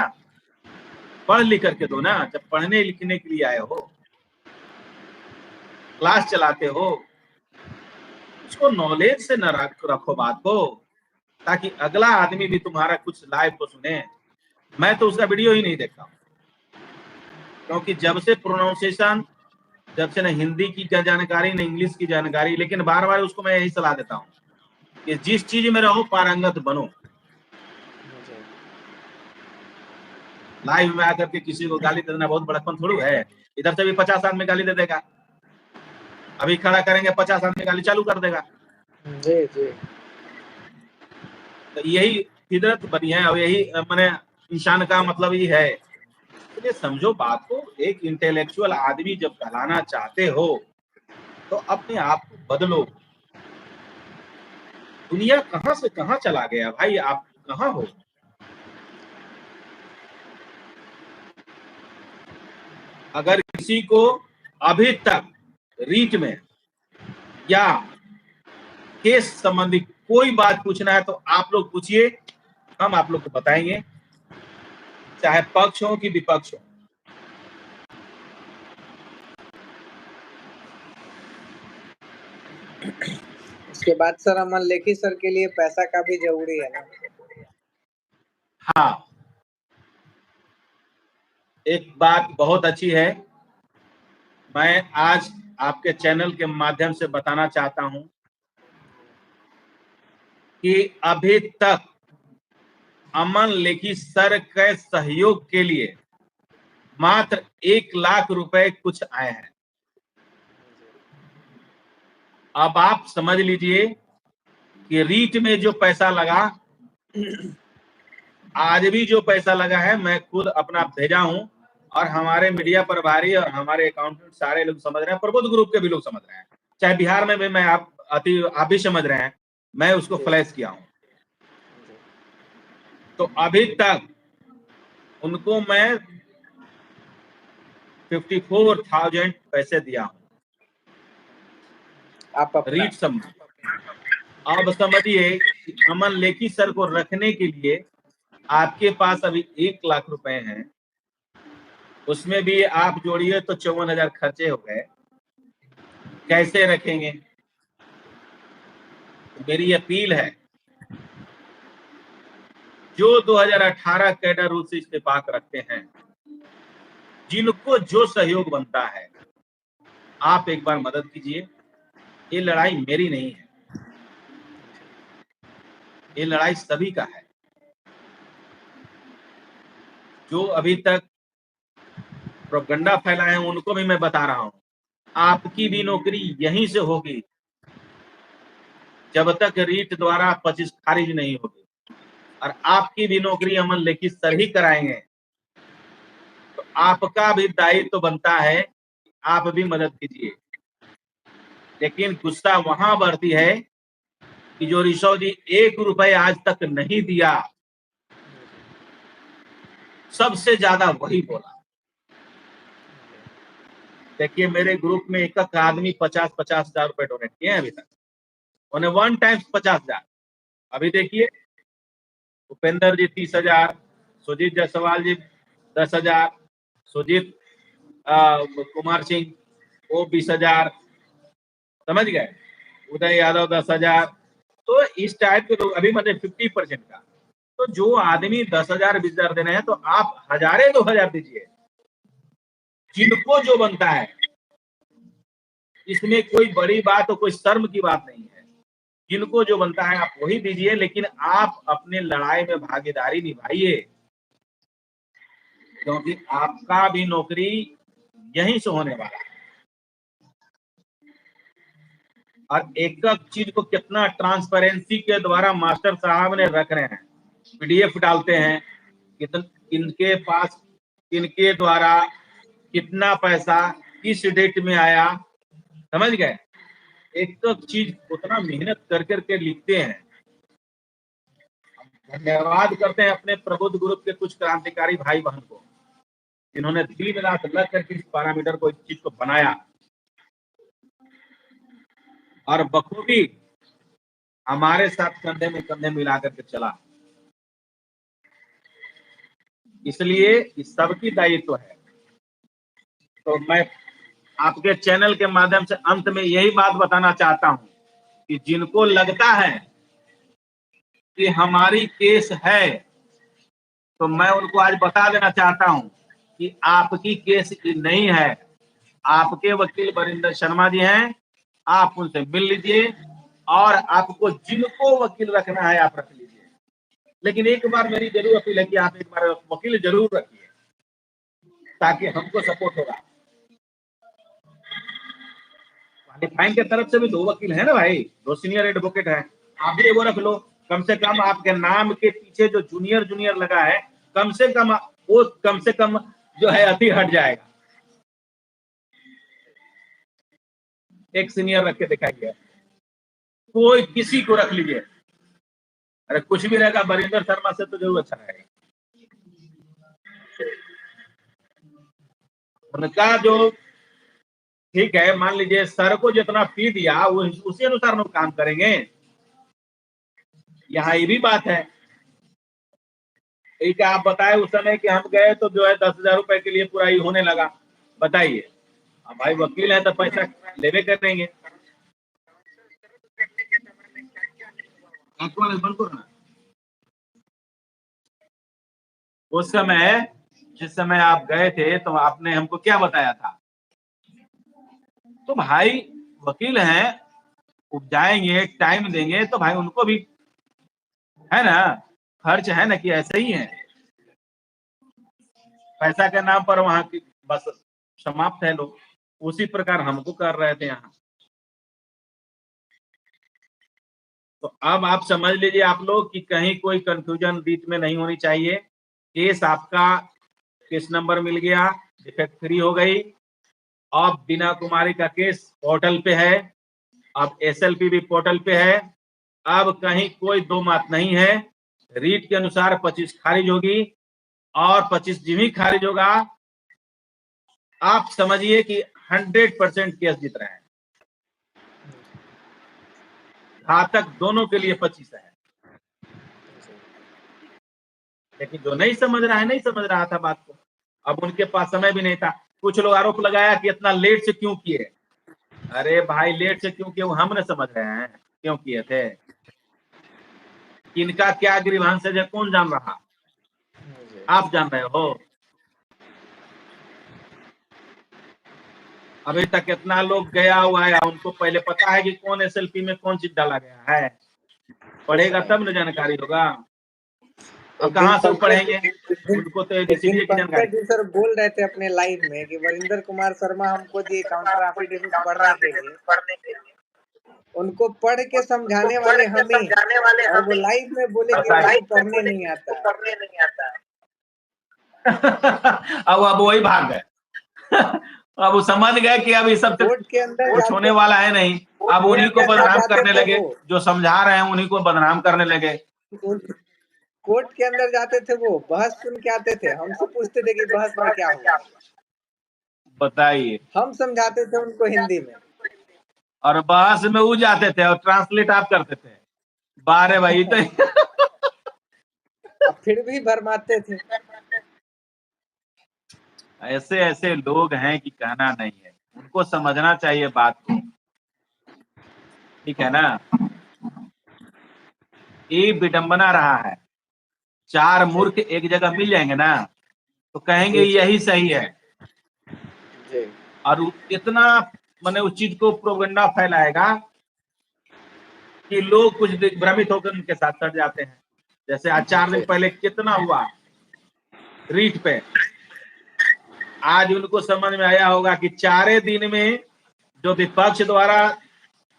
पढ़ लिख करके दो ना। जब पढ़ने लिखने के लिए आए हो, क्लास चलाते हो, उसको नॉलेज से न रखो बात को, ताकि अगला आदमी भी तुम्हारा कुछ लाइव को सुने। मैं तो उसका वीडियो ही नहीं देखता हूँ, क्योंकि जब से प्रोनाउंसिएशन, जब से न हिंदी की जानकारी न इंग्लिश की जानकारी, लेकिन बार बार उसको मैं यही सलाह देता हूँ कि जिस चीज में रहो पारंगत बनो। लाइव में आकर के किसी को गाली देना बहुत बड़कपन थोड़ी है। इधर से भी 50 आदमी गाली दे देगा, अभी खड़ा करेंगे 50 आदमी गाली चालू कर देगा। जी जी। तो यही फितरत बनी है और यही मैंने इंसान का मतलब ही है। इसलिए समझो बात को, एक इंटेलेक्चुअल आदमी जब कहलाना चाहते हो तो अपने आप को बदलो। दुनिया कहां से कहां चला गया भाई, आप कहां हो? अगर किसी को अभी तक रीट में या केस संबंधी कोई बात पूछना है तो आप लोग पूछिए, हम आप लोग को बताएंगे, चाहे पक्ष हो कि विपक्ष हो। उसके बाद सर अमन लेखी सर के लिए पैसा का भी जरूरी है ना? हाँ, एक बात बहुत अच्छी है, मैं आज आपके चैनल के माध्यम से बताना चाहता हूं कि अभी तक अमन लेखी सर के सहयोग के लिए मात्र 1 लाख रुपए कुछ आए हैं। अब आप समझ लीजिए कि रीट में जो पैसा लगा, आज भी जो पैसा लगा है, मैं खुद अपना भेजा हूं और हमारे मीडिया प्रभारी और हमारे अकाउंटेंट सारे लोग समझ रहे हैं, प्रबुद्ध ग्रुप के भी लोग समझ रहे हैं, चाहे बिहार में भी मैं आप भी समझ रहे हैं, मैं उसको फ्लैश किया हूं। तो अभी तक उनको मैं 54,000 पैसे दिया हूं आप रीट समझ। अब समझिए कि अमन लेखी सर को रखने के लिए आपके पास अभी 1 लाख रुपए हैं, उसमें भी आप जोड़िए तो 54,000 खर्चे हो गए, कैसे रखेंगे? तो मेरी अपील है, जो 2018 कैडर रूल से इस्तेफाक रखते हैं, जिनको जो सहयोग बनता है, आप एक बार मदद कीजिए। ये लड़ाई मेरी नहीं है, ये लड़ाई सभी का है। जो अभी तक प्रोपगंडा फैलाए हैं उनको भी मैं बता रहा हूं, आपकी भी नौकरी यहीं से होगी जब तक रीट द्वारा 25 खारिज नहीं होगी, और आपकी भी नौकरी अमन लेखी सर ही कराएंगे। तो आपका भी दायित्व तो बनता है, आप भी मदद कीजिए। लेकिन गुस्सा वहां बढ़ती है कि जो ऋषभ जी 1 रुपए आज तक नहीं दिया, सबसे ज्यादा वही बोला। देखिए मेरे ग्रुप में एक आदमी 50,000 रुपए डोनेट किए हैं अभी तक, उन्हें 1 टाइम 50,000। अभी देखिए उपेंद्र जी 30,000, सुजीत जायसवाल जी 10,000, सुजीत कुमार सिंह वो 20,000, समझ गए, उदय यादव 10,000। तो इस टाइप के लोग अभी मतलब 50% का। तो जो आदमी 10,000 20,000 देने हैं तो आप 1,000 2,000 दीजिए, जिनको जो बनता है। इसमें कोई बड़ी बात और कोई शर्म की बात नहीं है, जिनको जो बनता है आप वही दीजिए, लेकिन आप अपने लड़ाई में भागीदारी निभाइए, क्योंकि आपका भी नौकरी यहीं से होने वाला है। और एक एक चीज को कितना ट्रांसपेरेंसी के द्वारा मास्टर साहब ने रख रहे हैं, पीडीएफ डालते हैं, इनके पास इनके द्वारा कितना पैसा किस डेट में आया, समझ गए। एक तो चीज उतना मेहनत कर करके लिखते हैं। धन्यवाद करते हैं अपने प्रबुद्ध ग्रुप के कुछ क्रांतिकारी भाई बहन को, जिन्होंने दिन रात लग करके इस पैरामीटर को, इस चीज को बनाया और बखूबी हमारे साथ कंधे में कंधे मिला करके चला। इसलिए इस सबकी दायित्व है। तो मैं आपके चैनल के माध्यम से अंत में यही बात बताना चाहता हूं कि जिनको लगता है कि हमारी केस है, तो मैं उनको आज बता देना चाहता हूं कि आपकी केस नहीं है। आपके वकील वरिंदर शर्मा जी हैं, आप उनसे मिल लीजिए और आपको जिनको वकील रखना है आप रख लीजिए। लेकिन एक बार मेरी जरूर अपील है कि आप एक बार वकील जरूर रखिए, ताकि हमको सपोर्ट होगा। क्वालिफाइंग के तरफ से भी 2 वकील है ना भाई, 2 सीनियर एडवोकेट है, आप भी वो रख लो। कम से कम आपके नाम के पीछे जो जूनियर जूनियर लगा है, कम से कम जो है अति हट जाएगा। एक सीनियर रख के दिखाइए, कोई किसी को रख लीजिए। अरे कुछ भी रहेगा, वरिंदर शर्मा से तो जरूर अच्छा रहेगा। उनका जो ठीक है, मान लीजिए सर को जितना फी दिया वो उसी अनुसार हम काम करेंगे। यहाँ ये भी बात है। ठीक है, आप बताए उस समय कि हम गए तो जो है 10,000 रुपए के लिए पूरा ही होने लगा। बताइए, अब भाई वकील है तो पैसा लेवे करेंगे। उस समय जिस समय आप गए थे तो आपने हमको क्या बताया था? तो भाई वकील हैं, जाएंगे टाइम देंगे तो भाई उनको भी है ना खर्च, है ना, कि ऐसे ही है पैसा के नाम पर वहां की बस समाप्त है लोग। उसी प्रकार हमको कर रहे थे यहाँ। तो अब आप समझ लीजिए आप लोग कि कहीं कोई कंफ्यूजन बीच में नहीं होनी चाहिए। केस आपका केस नंबर मिल गया, डिफेक्ट फ्री हो गई। अब बीना कुमारी का केस पोर्टल पे है, अब एसएलपी भी पोर्टल पे है। अब कहीं कोई दो मत नहीं है, रीट के अनुसार 25 खारिज होगी और 25 जिमी खारिज होगा। आप समझिए कि 100% केस जीत रहे हैं। घातक दोनों के लिए 25 है। लेकिन जो नहीं समझ रहा है, नहीं समझ रहा था बात को, अब उनके पास समय भी नहीं था। कुछ लोग आरोप लगाया कि इतना लेट से क्यों किए। अरे भाई लेट से क्यों किए वो हम न समझ रहे हैं क्यों किए थे। इनका क्या ग्रीवांस है कौन जान रहा, आप जान रहे हो। अभी तक कितना लोग गया हुआ है, उनको पहले पता है कि कौन एसएलपी में कौन चीज डाला गया है, पढ़ेगा तब न जानकारी होगा। और कहाँ से पढ़ेंगे, उनको तो एबीसीडी की जानकारी। पंकज जी सर बोल रहे थे अपने लाइव में कि वरिंदर कुमार शर्मा हमको दिए काउंटर एफिडेविट पढ़ने के लिए, उनको पढ़ के समझाने वाले हमें, और वो लाइव में बोले कि उनको पढ़ने नहीं आता। अब वही भाग गए। अब वो समझ गए कि अब ये सब के अंदर कुछ होने वाला है नहीं। अब उन्हीं को बदनाम करने लगे, जो समझा रहे हैं उन्हीं को बदनाम करने लगे। कोर्ट के अंदर जाते थे, वो बहस सुन के आते थे, हमसे पूछते थे कि बहस में क्या हुआ, बताइए। हम समझाते थे उनको हिंदी में, और बहस में वो जाते थे और ट्रांसलेट आप करते थे। बारे भाई तो अब फिर भी भरमाते थे। ऐसे ऐसे लोग हैं कि कहना नहीं है, उनको समझना चाहिए बात को, ठीक है ना। ये विडंबना रहा है, चार मूर्ख एक जगह मिल जाएंगे ना तो कहेंगे यही सही है, और इतना मैंने उस चीज को प्रोपेगेंडा फैलाएगा कि लोग कुछ भ्रमित होकर उनके साथ चढ़ जाते हैं। जैसे आज 4 दिन पहले कितना हुआ रीट पे, आज उनको समझ में आया होगा कि 4 दिन में जो विपक्ष द्वारा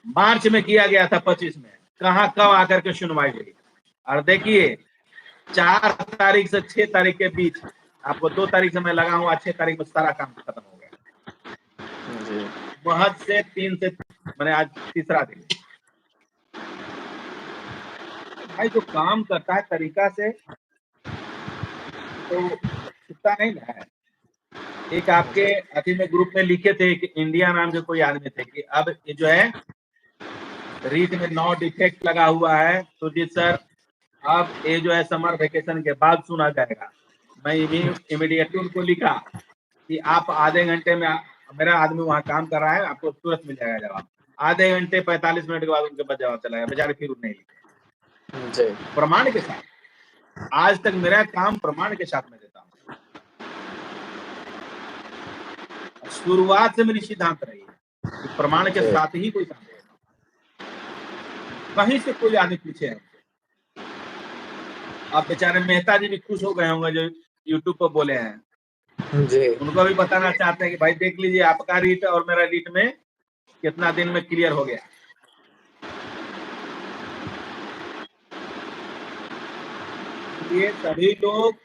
मार्च में किया गया था 25 में, कहां कब आकर के सुनवाई हुई। और देखिए 4 तारीख से 6 तारीख के बीच, आपको 2 तारीख से मैं लगा हुआ, 6 तारीख में सारा काम खत्म हो गया। महज से 3 से मैंने आज तीसरा दिन। भाई जो काम करता है तरीका से तो छुट्टा नहीं ना है। एक आपके अति में ग्रुप में लिखे थे कि इंडिया नाम के कोई आदमी थे कि अब ये जो है रीट में नॉट इफेक्ट लगा हुआ है, तो जी सर अब ये जो है समर वेकेशन के बाद सुना जाएगा। मैं इमीडिएटली उनको लिखा कि आप आधे घंटे में, मेरा आदमी वहां काम कर रहा है, आपको तुरंत मिल जाएगा जवाब। आधे घंटे 45 मिनट के बाद उनके पास जवाब चला गया, बेचारे फिर नहीं लिखे प्रमाण के साथ। आज तक मेरा काम प्रमाण के साथ मैं देता हूँ, शुरुआत से मेरी सिद्धांत रही है कि प्रमाण के साथ ही कोई काम देगा। कहीं से कोई आदमी पूछे हमसे, अब बेचारे मेहता जी भी खुश हो गए होंगे जो यूट्यूब पर बोले हैं जी, उनको भी बताना चाहते हैं कि भाई देख लीजिए आपका रीट और मेरा रीट में कितना दिन में क्लियर हो गया। ये सभी लोग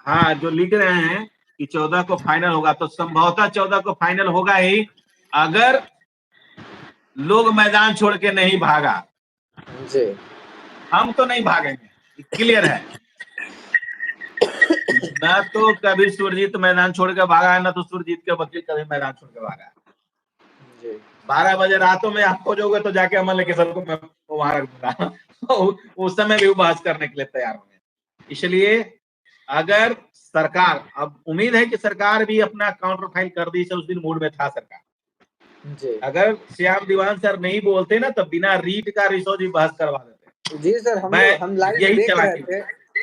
हाँ जो लिख रहे हैं कि 14 को फाइनल होगा, तो संभवतः 14 को फाइनल होगा ही अगर लोग मैदान छोड़ के नहीं भागा जी। हम तो नहीं भागेंगे, क्लियर है। ना तो कभी सुरजीत मैदान छोड़ के भागा है, ना तो सुरजीत के वकील कभी मैदान छोड़ के भागा है। 12 बजे रातों में आप खोजोगे तो जाके अमन लेके सबको मैं वहां रख दूंगा उस समय भी वो बहस करने के लिए तैयार होंगे। इसलिए अगर सरकार, अब उम्मीद है कि सरकार भी अपना काउंटर फाइल कर दी, उस दिन मूड में था सरकार जी। अगर श्याम दीवान सर नहीं बोलते ना तो बिना रीट का रिसोर्स बहस करवा देते जी सर। हम लाइव देख रहे थे,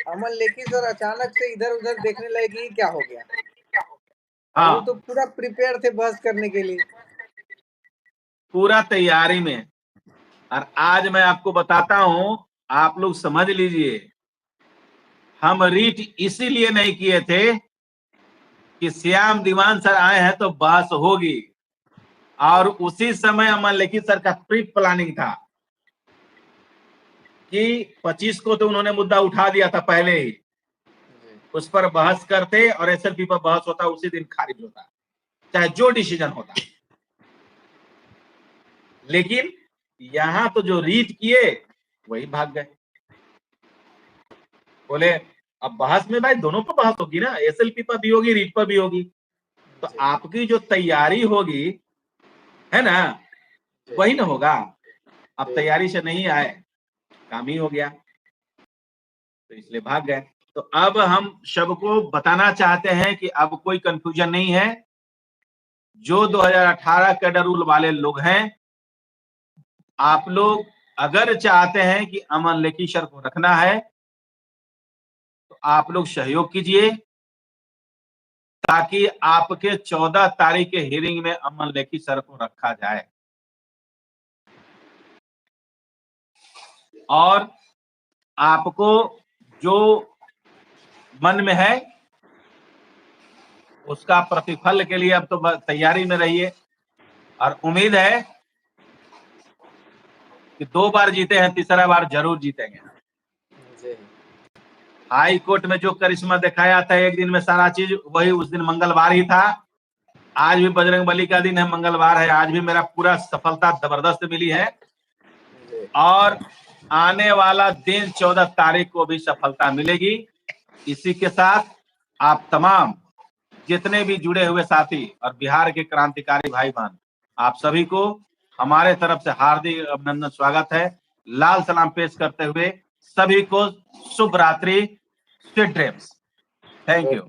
अमन लेखी सर अचानक से इधर उधर देखने लगे, क्या हो गया। हाँ, वो तो पूरा प्रिपेयर थे बहस करने के लिए, पूरा तैयारी में। और आज मैं आपको बताता हूं, आप लोग समझ लीजिए, हम रीट इसीलिए नहीं किए थे कि श्याम दीवान सर आए हैं तो बहस होगी, और उसी समय अमन लेखी सर का प्री प्लानिंग था कि 25 को तो उन्होंने मुद्दा उठा दिया था पहले ही, उस पर बहस करते और एसएलपी पर बहस होता, उसी दिन खारिज होता, चाहे जो डिसीजन होता। लेकिन यहां तो जो रीट किए वही भाग गए, बोले अब बहस में भाई दोनों पर बहस होगी ना, एसएलपी पर भी होगी, रीट पर भी होगी, तो आपकी जो तैयारी होगी है ना वही ना होगा। अब तैयारी से नहीं आए, काम ही हो गया, तो इसलिए भाग गए। तो अब हम सबको बताना चाहते हैं कि अब कोई कंफ्यूजन नहीं है। जो 2018 कैडर रूल वाले लोग हैं, आप लोग अगर चाहते हैं कि अमन लेखी सर को रखना है तो आप लोग सहयोग कीजिए, ताकि आपके 14 तारीख के हियरिंग में अमन लेखी सर को रखा जाए। और आपको जो मन में है उसका प्रतिफल के लिए अब तो तैयारी में रहिए, और उम्मीद है कि 2 बार जीते हैं, तीसरा बार जरूर जीतेंगे। हाई कोर्ट में जो करिश्मा दिखाया था एक दिन में सारा चीज, वही उस दिन मंगलवार ही था। आज भी बजरंगबली का दिन है, मंगलवार है, आज भी मेरा पूरा सफलता जबरदस्त मिली है। और आने वाला दिन 14 तारीख को भी सफलता मिलेगी। इसी के साथ आप तमाम जितने भी जुड़े हुए साथी और बिहार के क्रांतिकारी भाई बहन, आप सभी को हमारे तरफ से हार्दिक अभिनंदन, स्वागत है। लाल सलाम पेश करते हुए सभी को शुभ रात्रि, स्वीट ड्रीम्स। Thank you.